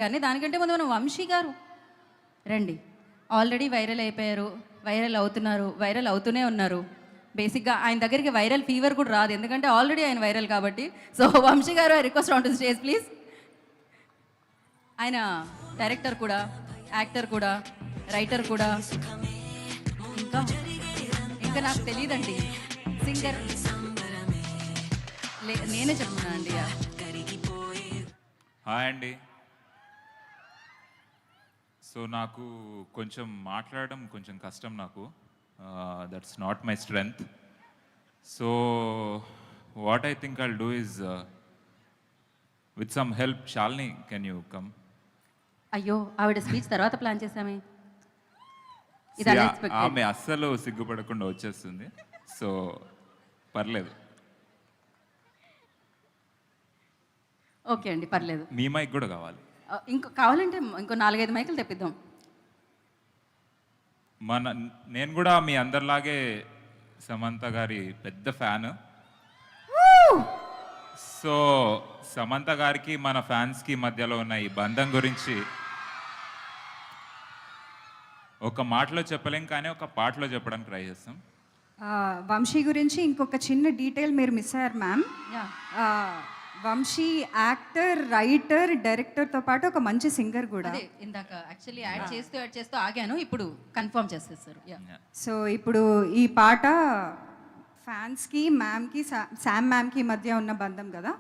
కానీ దానికంటే ముందు మనం వంశీ గారు రండి. ఆల్రెడీ వైరల్ అయిపోయారు, వైరల్ అవుతున్నారు, వైరల్ అవుతూనే ఉన్నారు. బేసిక్గా ఆయన దగ్గరికి వైరల్ ఫీవర్ కూడా రాదు, ఎందుకంటే ఆల్రెడీ ఆయన వైరల్ కాబట్టి. సో వంశీ గారు, I request on to stage please. ఆయన డైరెక్టర్ కూడా, యాక్టర్ కూడా, రైటర్ కూడా, ఇంకా ఇంకా నాకు తెలియదండి, సింగర్. నేనే చెప్తున్నా అండి. హాయ్ అండి. సో నాకు కొంచెం మాట్లాడడం కొంచెం కష్టం, నాకు that's not my strength. So what I think I'll do is with some help. Shalini, can you come? అయ్యో, ఆవిడ స్పీచ్ తర్వాత ప్లాన్ చేసామే. ఆమె అస్సలు సిగ్గుపడకుండా వచ్చేస్తుంది, సో పర్లేదు. ఓకే అండి, పర్లేదు. మీ మైక్ కూడా కావాలి? ఇంకో కావాలంటే ఇంకో 4-5 మైకులు తెప్పిద్దాం. నేను కూడా మీ అందరిలాగే సమంత గారి పెద్ద ఫ్యాన్. సో సమంత గారికి మన ఫ్యాన్స్కి మధ్యలో ఉన్న ఈ బంధం గురించి ఒక మాటలో చెప్పలేం, కానీ ఒక పాటలో చెప్పడానికి ట్రై చేస్తాం. వంశీ గురించి ఇంకొక చిన్న డీటెయిల్ మీరు మిస్ అయ్యారు మ్యామ్. వంశీ యాక్టర్, రైటర్, డైరెక్టర్తో పాటు ఒక మంచి సింగర్ కూడా. ఇందాక యాక్చువల్లీ యాడ్ చేస్తూ ఆగాను, ఇప్పుడు కన్ఫర్మ్ చేసేస్తారు. సో ఇప్పుడు ఈ పాట ఫ్యాన్స్కి, మ్యామ్కి, శామ్ మ్యామ్కి మధ్య ఉన్న బంధం కదా.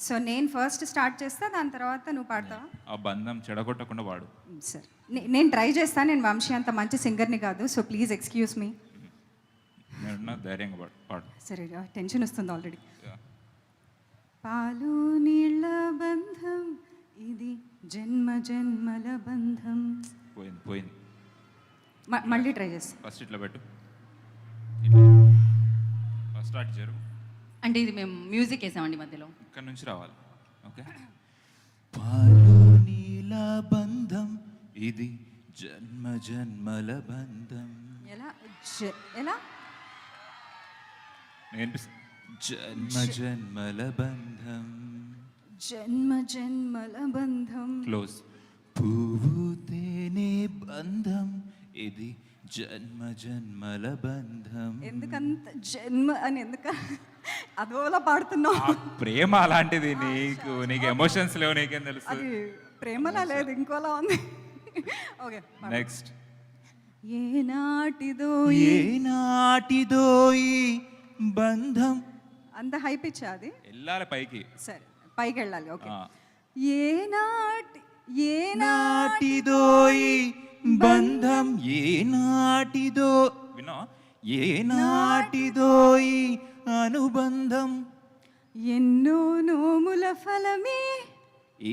సో నేను ఫస్ట్ స్టార్ట్ చేస్తా, దాని తర్వాత నువ్వు పాడతావా? ఆ బంధం చెడగొట్టకుండా వాడు. సార్ నేను ట్రై చేస్తాను. నేను వంశీ అంత మంచి సింగర్ని కాదు, సో ప్లీజ్ ఎక్స్క్యూజ్ మీ. ధైర్యంగా పాడు. సరే, టెన్షన్ వస్తుంది ఆల్రెడీ. పాలు నీళ్ళ బంధం ఇది, జన్మ జన్మల బంధం. పోయింది. మళ్ళీ ట్రై చేస్తా. ఫస్ట్ ఇట్లా పెట్టు, ఫస్ట్ స్టార్ట్ జరుగు. అంటే ఇది మేము మ్యూజిక్ వేసామండి మధ్యలో, ఇక్కడ నుంచి రావాలి. ఓకే. పాలు నీళ్ళ బంధం ఇది, జన్మ జన్మల బంధం. ఎలా జన్మ జన్మల బంధం, జన్మ జన్మల బంధం. క్లోజ్. పువ్వు తేనె బంధం ఇది, జన్మ జన్మల బంధం. ఎందుకంత జన్మ అని అదోలా పాడుతున్నావు? ప్రేమ అలాంటిది. నీకు ఎమోషన్స్ లేవు, నీకేం తెలుసు? అది ప్రేమలా లేదు, ఇంకోలా ఉంది. Okay, next. ఏనాటిదో ఈ బంధం. అంత హై పిచ్ అది? వెళ్ళాలి పైకి. సరే, పైకి వెళ్ళాలి. ఓకే. ఏనాటిదో ఈ బంధం, ఏనాటిదో వినో, ఏనాటిదో ఈ అనుబంధం, ఎన్నో నోముల ఫలమే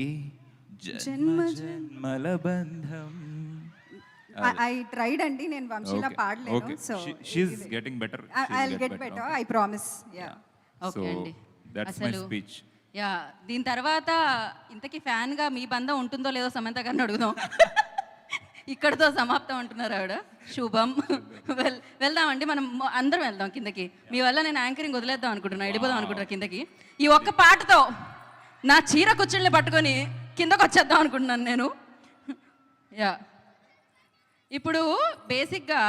ఈ జన్మ జన్మల బంధం. ఐ ట్రైడ్ అండి, నేను వంశీలా పాడలేను. So she is getting better. I will get better, I promise. Yeah, okay అండి. That's my speech. యా, దీని తర్వాత ఇంతకీ ఫ్యాన్గా మీ బంధం ఉంటుందో లేదో సమంత గారిని అడుగుదాం. ఇక్కడితో సమాప్తం అంటున్నారు ఆవిడ. శుభం. వెళ్దామండి, మనం అందరం వెళ్దాం కిందకి. మీ వల్ల నేను యాంకరింగ్ వదిలేద్దాం అనుకుంటున్నా, వెళ్ళిపోదాం అనుకుంటున్నా కిందకి. ఈ ఒక్క పాటతో నా చీర కుచ్చుల్ని పట్టుకొని కిందకు వచ్చేద్దాం అనుకుంటున్నాను నేను. యా, ఇప్పుడు బేసిక్గా